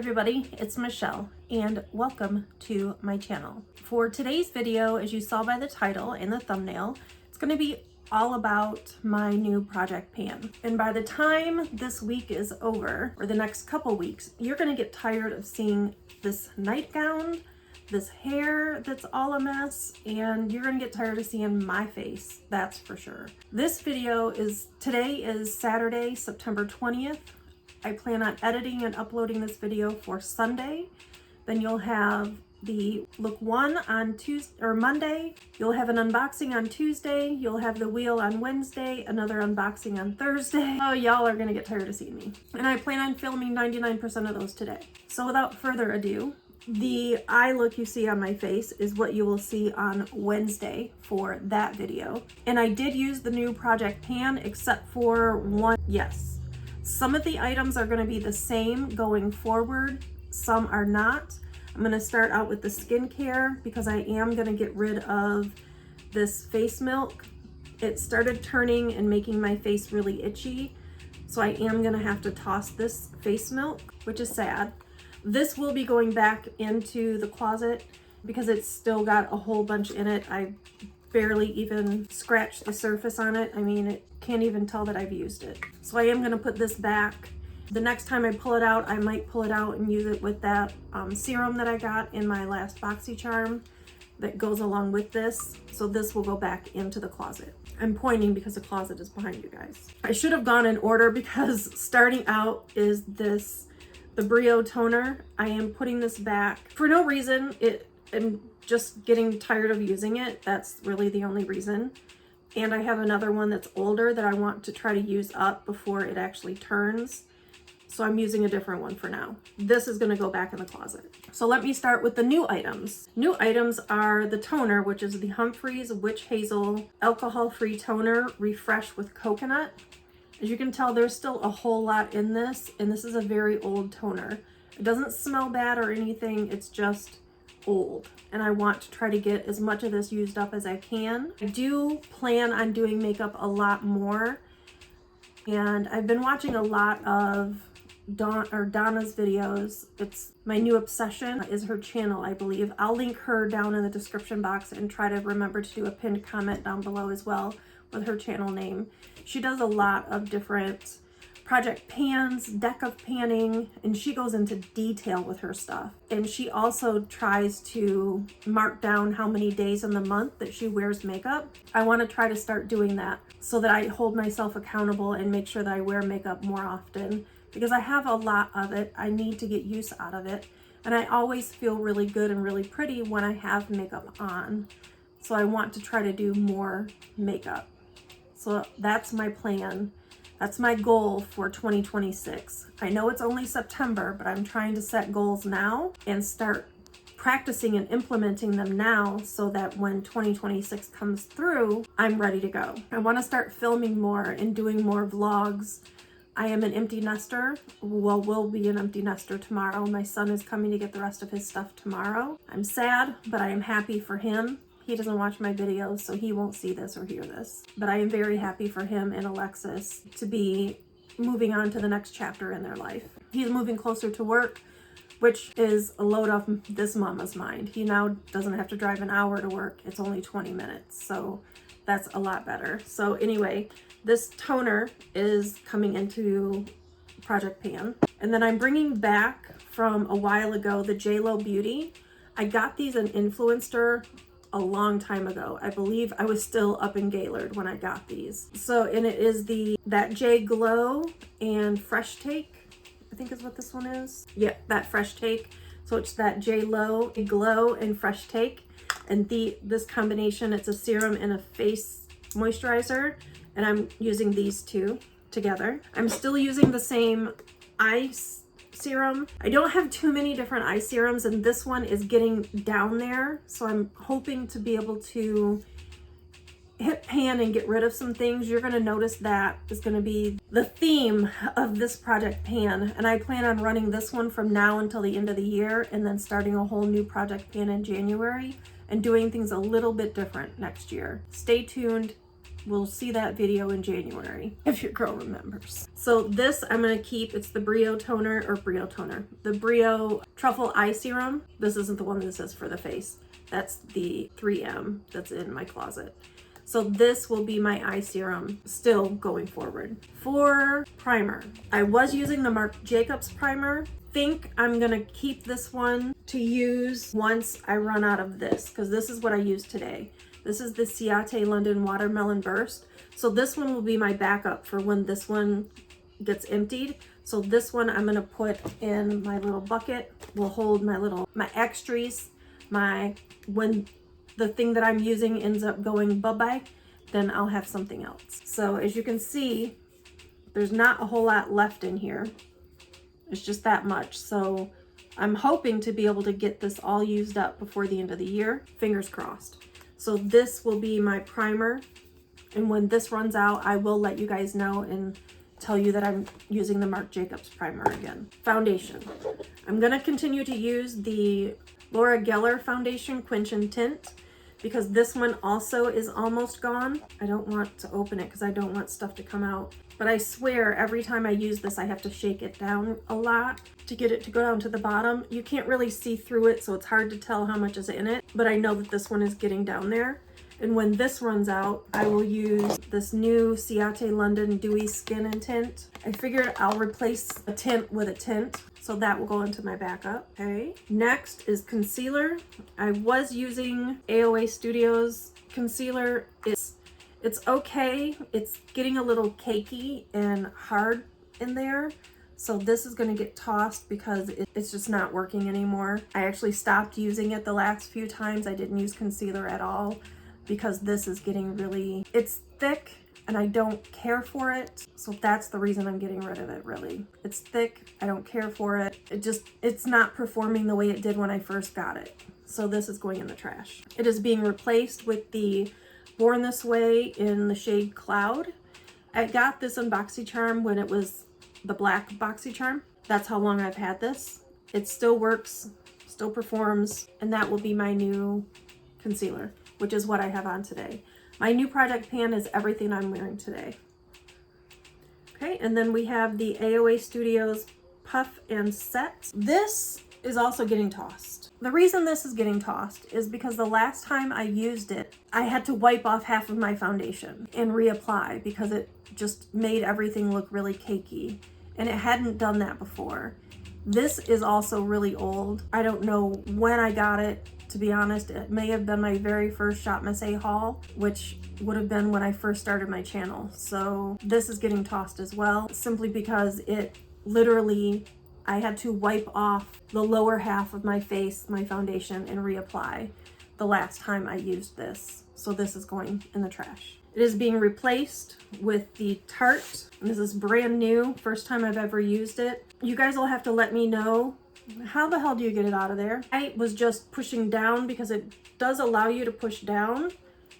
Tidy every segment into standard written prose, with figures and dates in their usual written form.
everybody, it's Michelle and welcome to my channel. For today's video, as you saw by the title and the thumbnail, it's going to be all about my new project pan. And by the time this week is over, or the next couple weeks, you're going to get tired of seeing this nightgown, this hair that's all a mess, and you're going to get tired of seeing my face, that's for sure. This video today is Saturday, September 20th. I plan on editing and uploading this video for Sunday. Then you'll have the look one on Tuesday or Monday. You'll have an unboxing on Tuesday. You'll have the wheel on Wednesday, another unboxing on Thursday. Oh, y'all are gonna get tired of seeing me. And I plan on filming 99% of those today. So without further ado, the eye look you see on my face is what you will see on Wednesday for that video. And I did use the new project pan except for one, yes. Some of the items are going to be the same going forward, some are not. I'm going to start out with the skincare because I am going to get rid of this face milk. It started turning and making my face really itchy, so I am going to have to toss this face milk, which is sad. This will be going back into the closet because it's still got a whole bunch in it. I barely even scratched the surface on it. I mean, it can't even tell that I've used it. So I am going to put this back. The next time I pull it out, I might pull it out and use it with that serum that I got in my last BoxyCharm that goes along with this. So this will go back into the closet. I'm pointing because the closet is behind you guys. I should have gone in order because starting out is the Brio toner. I am putting this back for no reason. I'm just getting tired of using it. That's really the only reason. And I have another one that's older that I want to try to use up before it actually turns. So I'm using a different one for now. This is going to go back in the closet. So let me start with the new items. New items are the toner, which is the Humphreys Witch Hazel Alcohol-Free Toner Refresh with Coconut. As you can tell, there's still a whole lot in this, and this is a very old toner. It doesn't smell bad or anything, it's just old, and I want to try to get as much of this used up as I can. I do plan on doing makeup a lot more, and I've been watching a lot of Donna's videos. It's my new obsession is her channel, I believe. I'll link her down in the description box and try to remember to do a pinned comment down below as well with her channel name. She does a lot of different project pans, deck of panning, and she goes into detail with her stuff. And she also tries to mark down how many days in the month that she wears makeup. I want to try to start doing that so that I hold myself accountable and make sure that I wear makeup more often because I have a lot of it. I need to get use out of it. And I always feel really good and really pretty when I have makeup on. So I want to try to do more makeup. So that's my plan. That's my goal for 2026. I know it's only September, but I'm trying to set goals now and start practicing and implementing them now so that when 2026 comes through, I'm ready to go. I want to start filming more and doing more vlogs. I am an empty nester. Well, will be an empty nester tomorrow. My son is coming to get the rest of his stuff tomorrow. I'm sad, but I am happy for him. He doesn't watch my videos, so he won't see this or hear this. But I am very happy for him and Alexis to be moving on to the next chapter in their life. He's moving closer to work, which is a load off this mama's mind. He now doesn't have to drive an hour to work. It's only 20 minutes, so that's a lot better. So anyway, this toner is coming into Project Pan. And then I'm bringing back from a while ago the JLo Beauty. I got these in Influencer a long time ago. I believe I was still up in Gaylord when I got these. So, and it is that J Glow and Fresh Take, I think is what this one is. Yeah, that Fresh Take. So it's that JLo Glow and Fresh Take. And this combination, it's a serum and a face moisturizer. And I'm using these two together. I'm still using the same eye serum. I don't have too many different eye serums, and this one is getting down there, so I'm hoping to be able to hit pan and get rid of some things. You're going to notice that is going to be the theme of this project pan, and I plan on running this one from now until the end of the year and then starting a whole new project pan in January and doing things a little bit different next year. Stay tuned. we'll see that video in January, if your girl remembers. So this I'm gonna keep, it's the Brio Toner, the Brio Truffle Eye Serum. This isn't the one that says for the face. That's the 3M that's in my closet. So this will be my eye serum still going forward. For primer, I was using the Marc Jacobs primer. Think I'm gonna keep this one to use once I run out of this, because this is what I use today. This is the Ciate London Watermelon Burst. So this one will be my backup for when this one gets emptied. So this one I'm gonna put in my little bucket, will hold my extras, when the thing that I'm using ends up going bye-bye, then I'll have something else. So as you can see, there's not a whole lot left in here. It's just that much. So I'm hoping to be able to get this all used up before the end of the year. Fingers crossed. So this will be my primer. And when this runs out, I will let you guys know and tell you that I'm using the Marc Jacobs primer again. Foundation. I'm gonna continue to use the Laura Geller Foundation Quench and Tint, because this one also is almost gone. I don't want to open it because I don't want stuff to come out. But I swear every time I use this, I have to shake it down a lot to get it to go down to the bottom. You can't really see through it, so it's hard to tell how much is in it. But I know that this one is getting down there. And when this runs out, I will use this new Ciate London Dewy Skin and Tint. I figured I'll replace a tint with a tint, so that will go into my backup. Okay. Next is concealer. I was using AOA Studios concealer. It's okay. It's getting a little cakey and hard in there. So this is going to get tossed because it's just not working anymore. I actually stopped using it the last few times. I didn't use concealer at all, because this is getting really, it's thick and I don't care for it. So that's the reason I'm getting rid of it, really. It's thick, I don't care for it. It's not performing the way it did when I first got it. So this is going in the trash. It is being replaced with the Born This Way in the shade Cloud. I got this in BoxyCharm when it was the black BoxyCharm. That's how long I've had this. It still works, still performs, and that will be my new concealer, which is what I have on today. My new project pan is everything I'm wearing today. Okay, and then we have the AOA Studios Puff and Set. This is also getting tossed. The reason this is getting tossed is because the last time I used it, I had to wipe off half of my foundation and reapply because it just made everything look really cakey, and it hadn't done that before. This is also really old. I don't know when I got it. To be honest, it may have been my very first Shop Miss A haul, which would have been when I first started my channel. So this is getting tossed as well, simply because it literally, I had to wipe off the lower half of my face, my foundation, and reapply the last time I used this. So this is going in the trash. It is being replaced with the Tarte. This is brand new, first time I've ever used it. You guys will have to let me know, how the hell do you get it out of there? I was just pushing down because it does allow you to push down,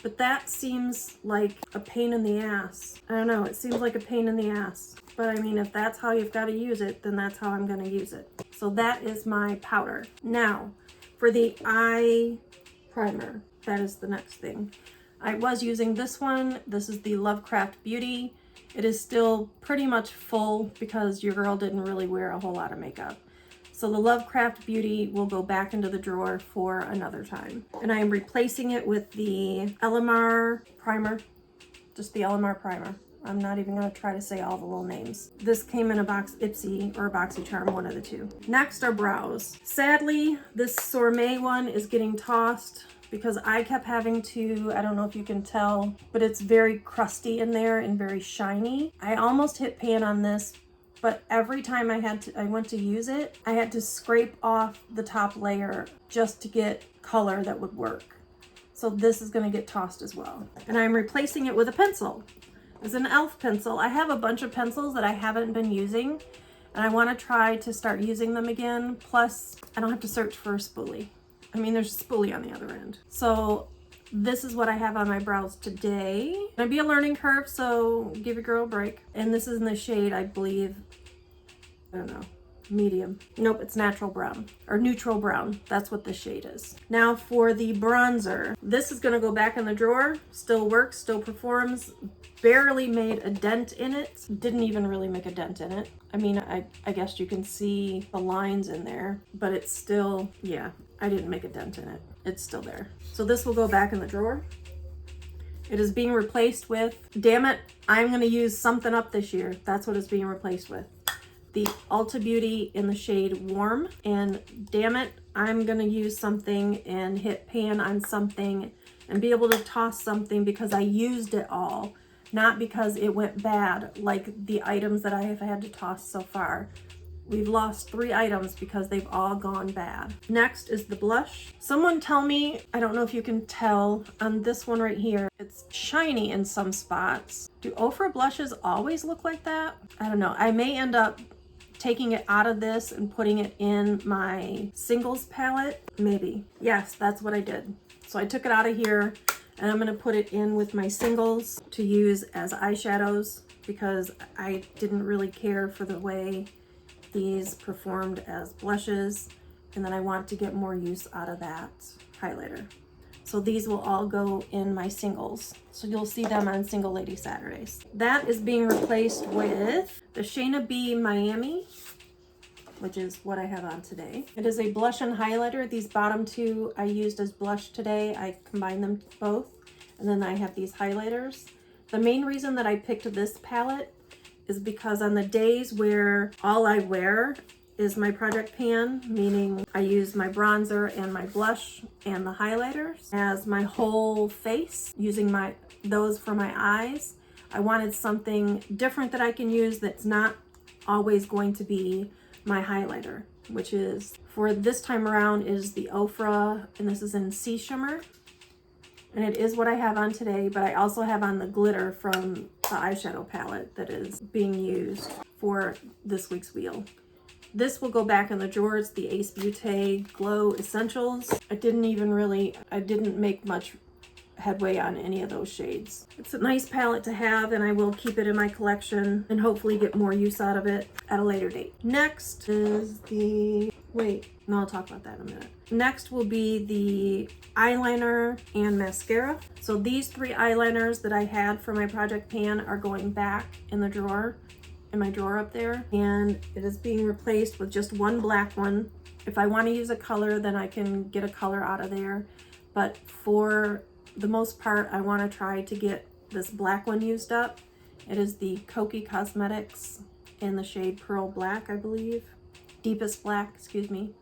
but that seems like a pain in the ass. I don't know, it seems like a pain in the ass. But I mean, if that's how you've got to use it, then that's how I'm going to use it. So that is my powder. Now, for the eye primer, that is the next thing. I was using this one. This is the Lovecraft Beauty. It is still pretty much full because your girl didn't really wear a whole lot of makeup. So the Lovecraft Beauty will go back into the drawer for another time. And I am replacing it with the Elamar primer, just the Elamar primer. I'm not even gonna try to say all the little names. This came in a box, Ipsy or BoxyCharm, one of the two. Next are brows. Sadly, this Sormé one is getting tossed because I kept having to, I don't know if you can tell, but it's very crusty in there and very shiny. I almost hit pan on this, but every time I went to use it, I had to scrape off the top layer just to get color that would work. So this is gonna get tossed as well. And I'm replacing it with a pencil. It's an e.l.f. pencil. I have a bunch of pencils that I haven't been using, and I wanna try to start using them again. Plus, I don't have to search for a spoolie. I mean, there's a spoolie on the other end. So this is what I have on my brows today. It's gonna be a learning curve, so give your girl a break. And this is in the shade, I believe, I don't know, medium. Nope, it's natural brown or neutral brown. That's what the shade is. Now for the bronzer, this is gonna go back in the drawer. Still works, still performs. Barely made a dent in it. Didn't even really make a dent in it. I mean, I guess you can see the lines in there, but it's still, yeah, I didn't make a dent in it. It's still there. So this will go back in the drawer. It is being replaced with, damn it, I'm gonna use something up this year. That's what it's being replaced with. The Ulta Beauty in the shade Warm. And damn it, I'm gonna use something and hit pan on something and be able to toss something because I used it all, not because it went bad like the items that I have had to toss so far. We've lost 3 items because they've all gone bad. Next is the blush. Someone tell me, I don't know if you can tell on this one right here, it's shiny in some spots. Do Ofra blushes always look like that? I don't know. I may end up taking it out of this and putting it in my singles palette. Maybe. Yes, that's what I did. So I took it out of here and I'm gonna put it in with my singles to use as eyeshadows because I didn't really care for the way these performed as blushes, and then I want to get more use out of that highlighter. So these will all go in my singles. So you'll see them on Single Lady Saturdays. That is being replaced with the Shayna B Miami, which is what I have on today. It is a blush and highlighter. These bottom 2 I used as blush today. I combined them both, and then I have these highlighters. The main reason that I picked this palette is because on the days where all I wear is my project pan, meaning I use my bronzer and my blush and the highlighters as my whole face, using those for my eyes, I wanted something different that I can use that's not always going to be my highlighter, which is, for this time around, is the Ofra, and this is in Sea Shimmer. And it is what I have on today, but I also have on the glitter from the eyeshadow palette that is being used for this week's wheel. This will go back in the drawer. It's the Ace Beauté Glow Essentials. I didn't make much headway on any of those shades. It's a nice palette to have, and I will keep it in my collection and hopefully get more use out of it at a later date. Next is I'll talk about that in a minute. Next will be the eyeliner and mascara. So these 3 eyeliners that I had for my project pan are going back in the drawer, in my drawer up there, and it is being replaced with just 1 black one. If I want to use a color, then I can get a color out of there, but for the most part, I want to try to get this black one used up. It is the Kokie Cosmetics in the shade Pearl Black, I believe. Deepest Black, excuse me,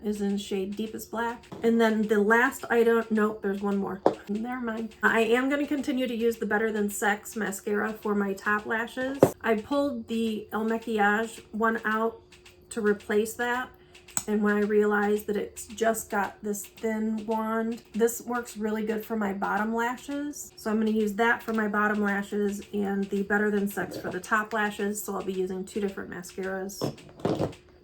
is in shade Deepest Black. And then the last item, nope, there's one more. Never mind. I am going to continue to use the Better Than Sex mascara for my top lashes. I pulled the El Maquillage one out to replace that. And when I realized that it's just got this thin wand, this works really good for my bottom lashes. So I'm going to use that for my bottom lashes and the Better Than Sex for the top lashes. So I'll be using 2 different mascaras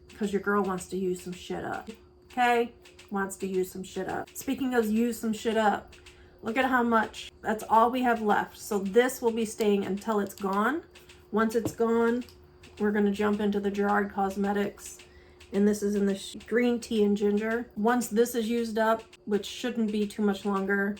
because your girl wants to use some shit up. Okay? Wants to use some shit up. Speaking of use some shit up, look at how much. That's all we have left. So this will be staying until it's gone. Once it's gone, we're going to jump into the Gerard Cosmetics. And this is in the green tea and ginger. Once this is used up, which shouldn't be too much longer,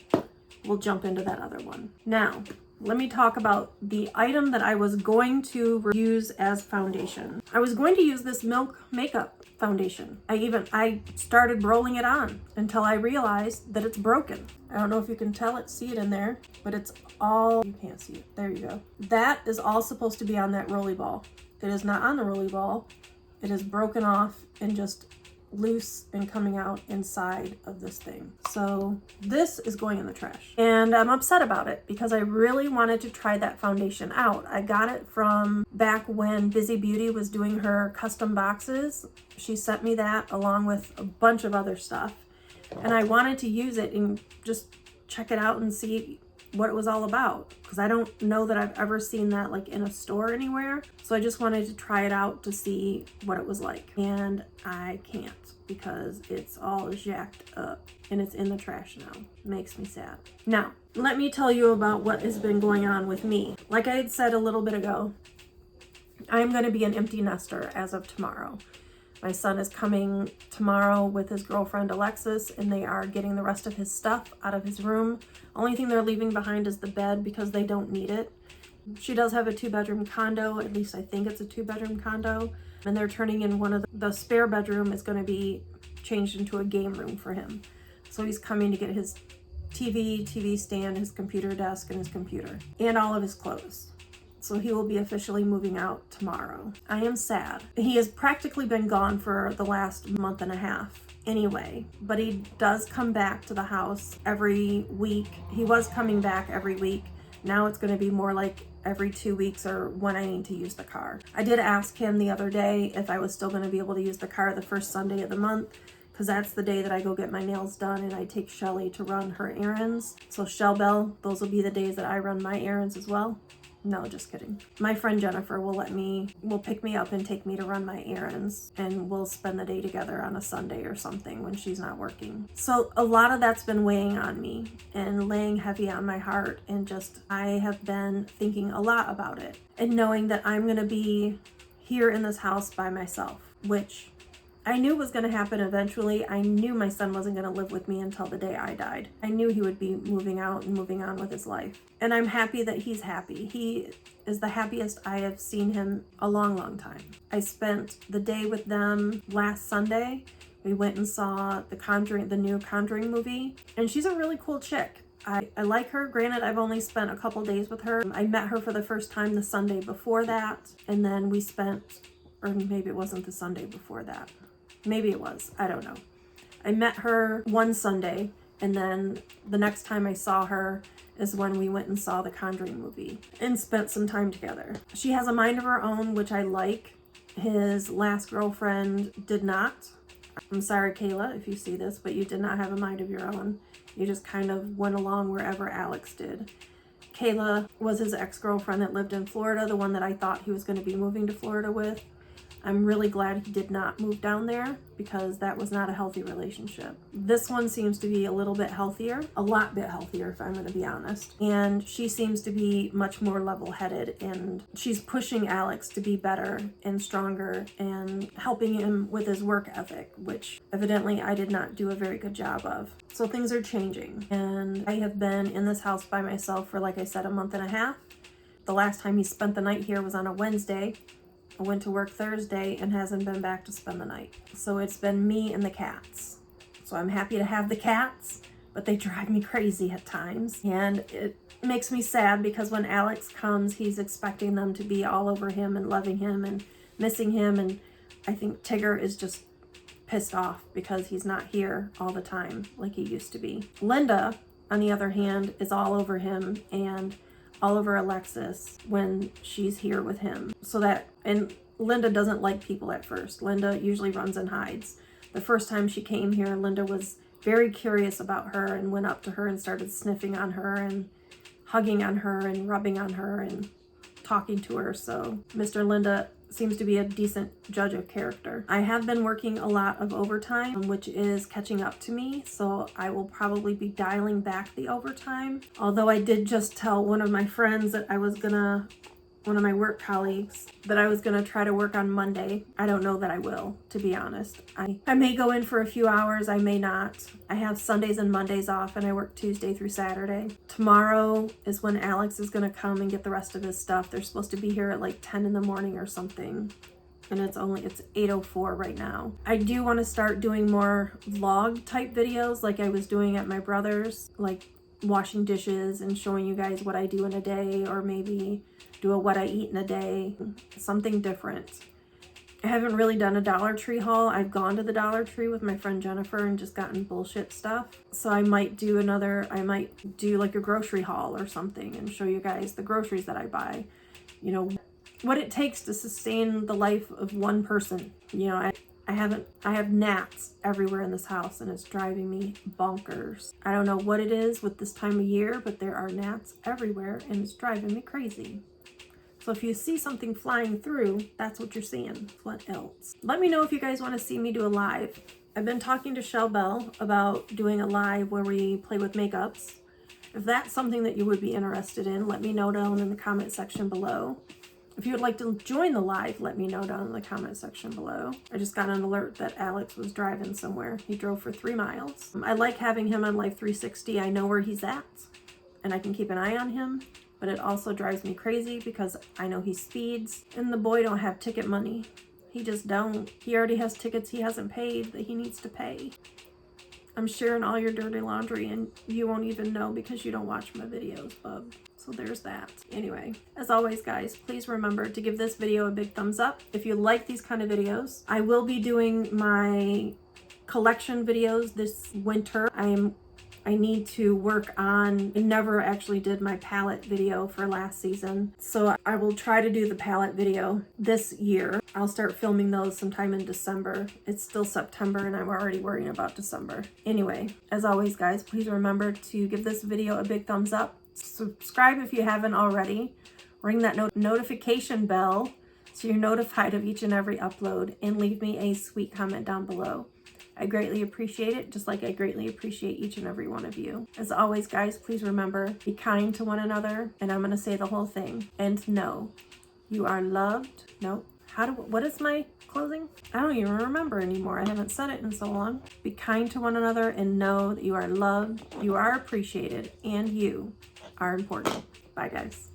we'll jump into that other one. Now, let me talk about the item that I was going to use as foundation. I was going to use this Milk Makeup foundation. I started rolling it on until I realized that it's broken. I don't know if you can tell it, see it in there, but it's all, you can't see it. There you go. That is all supposed to be on that rolly ball. It is not on the rolly ball. It is broken off and just loose and coming out inside of this thing. So this is going in the trash. And I'm upset about it because I really wanted to try that foundation out. I got it from back when Busy Beauty was doing her custom boxes. She sent me that along with a bunch of other stuff. And I wanted to use it and just check it out and see what it was all about, because I don't know that I've ever seen that like in a store anywhere. So I just wanted to try it out to see what it was like, and I can't because it's all jacked up and it's in the trash now. Makes me sad. Now, let me tell you about what has been going on with me. Like I had said a little bit ago, I'm going to be an empty nester as of tomorrow. My son is coming tomorrow with his girlfriend Alexis, and they are getting the rest of his stuff out of his room. Only thing they're leaving behind is the bed because they don't need it. She does have a 2-bedroom condo, at least I think it's a 2-bedroom condo, and they're turning in one of the spare bedroom is going to be changed into a game room for him. So he's coming to get his TV stand, his computer desk, and his computer, and all of his clothes. So he will be officially moving out tomorrow. I am sad. He has practically been gone for the last month and a half anyway, but he does come back to the house every week. He was coming back every week. Now it's going to be more like every 2 weeks or when I need to use the car. I did ask him the other day if I was still going to be able to use the car the first Sunday of the month, because that's the day that I go get my nails done and I take Shelly to run her errands. So Shell Bell, those will be the days that I run my errands as well. No, just kidding. My friend Jennifer will pick me up and take me to run my errands, and we'll spend the day together on a Sunday or something when she's not working. So a lot of that's been weighing on me and laying heavy on my heart, and just I have been thinking a lot about it and knowing that I'm going to be here in this house by myself, which I knew was going to happen eventually. I knew my son wasn't going to live with me until the day I died. I knew he would be moving out and moving on with his life. And I'm happy that he's happy. He is the happiest I have seen him a long, long time. I spent the day with them last Sunday. We went and saw the new Conjuring movie. And she's a really cool chick. I like her. Granted, I've only spent a couple days with her. I met her for the first time the Sunday before that. And then we spent, or maybe it wasn't the Sunday before that. Maybe it was. I don't know. I met her one Sunday, and then the next time I saw her is when we went and saw the Conjuring movie and spent some time together. She has a mind of her own, which I like. His last girlfriend did not. I'm sorry, Kayla, if you see this, but you did not have a mind of your own. You just kind of went along wherever Alex did. Kayla was his ex-girlfriend that lived in Florida, the one that I thought he was going to be moving to Florida with. I'm really glad he did not move down there because that was not a healthy relationship. This one seems to be a little bit healthier, a lot bit healthier if I'm going to be honest. And she seems to be much more level-headed, and she's pushing Alex to be better and stronger and helping him with his work ethic, which evidently I did not do a very good job of. So things are changing, and I have been in this house by myself for, like I said, a month and a half. The last time he spent the night here was on a Wednesday. I went to work Thursday and hasn't been back to spend the night. So it's been me and the cats. So I'm happy to have the cats, but they drive me crazy at times. And it makes me sad because when Alex comes, he's expecting them to be all over him and loving him and missing him. And I think Tigger is just pissed off because he's not here all the time like he used to be. Linda, on the other hand, is all over him and all over Alexis when she's here with him. And Linda doesn't like people at first. Linda usually runs and hides. The first time she came here, Linda was very curious about her and went up to her and started sniffing on her and hugging on her and rubbing on her and talking to her. So Mr. Linda seems to be a decent judge of character. I have been working a lot of overtime, which is catching up to me, so I will probably be dialing back the overtime. Although I did just tell one of my friends that one of my work colleagues, that I was gonna try to work on Monday. I don't know that I will, to be honest. I may go in for a few hours, I may not. I have Sundays and Mondays off, and I work Tuesday through Saturday. Tomorrow is when Alex is gonna come and get the rest of his stuff. They're supposed to be here at like 10 in the morning or something. And it's 8:04 right now. I do want to start doing more vlog type videos like I was doing at my brother's, like washing dishes and showing you guys what I do in a day, or maybe do a what I eat in a day, something different. I haven't really done a Dollar Tree haul. I've gone to the Dollar Tree with my friend Jennifer and just gotten bullshit stuff. So I might do like a grocery haul or something and show you guys the groceries that I buy. You know, what it takes to sustain the life of one person. You know, I have gnats everywhere in this house and it's driving me bonkers. I don't know what it is with this time of year, but there are gnats everywhere and it's driving me crazy. So if you see something flying through, that's what you're seeing. What else? Let me know if you guys want to see me do a live. I've been talking to Shell Bell about doing a live where we play with makeups. If that's something that you would be interested in, let me know down in the comment section below. If you would like to join the live, let me know down in the comment section below. I just got an alert that Alex was driving somewhere. He drove for 3 miles. I like having him on Life 360. I know where he's at and I can keep an eye on him, but it also drives me crazy because I know he speeds and the boy don't have ticket money. He just don't. He already has tickets he hasn't paid that he needs to pay. I'm sharing all your dirty laundry and you won't even know because you don't watch my videos, bub. So there's that. Anyway, as always, guys, please remember to give this video a big thumbs up if you like these kind of videos. I will be doing my collection videos this winter. I need to work on, I never actually did my palette video for last season. So I will try to do the palette video this year. I'll start filming those sometime in December. It's still September and I'm already worrying about December. Anyway, as always, guys, please remember to give this video a big thumbs up. Subscribe if you haven't already. Ring that notification bell so you're notified of each and every upload, and leave me a sweet comment down below. I greatly appreciate it, just like I greatly appreciate each and every one of you. As always, guys, please remember, be kind to one another, and I'm going to say the whole thing. And know you are loved. No, what is my closing? I don't even remember anymore. I haven't said it in so long. Be kind to one another and know that you are loved, you are appreciated, and you are important. Bye, guys.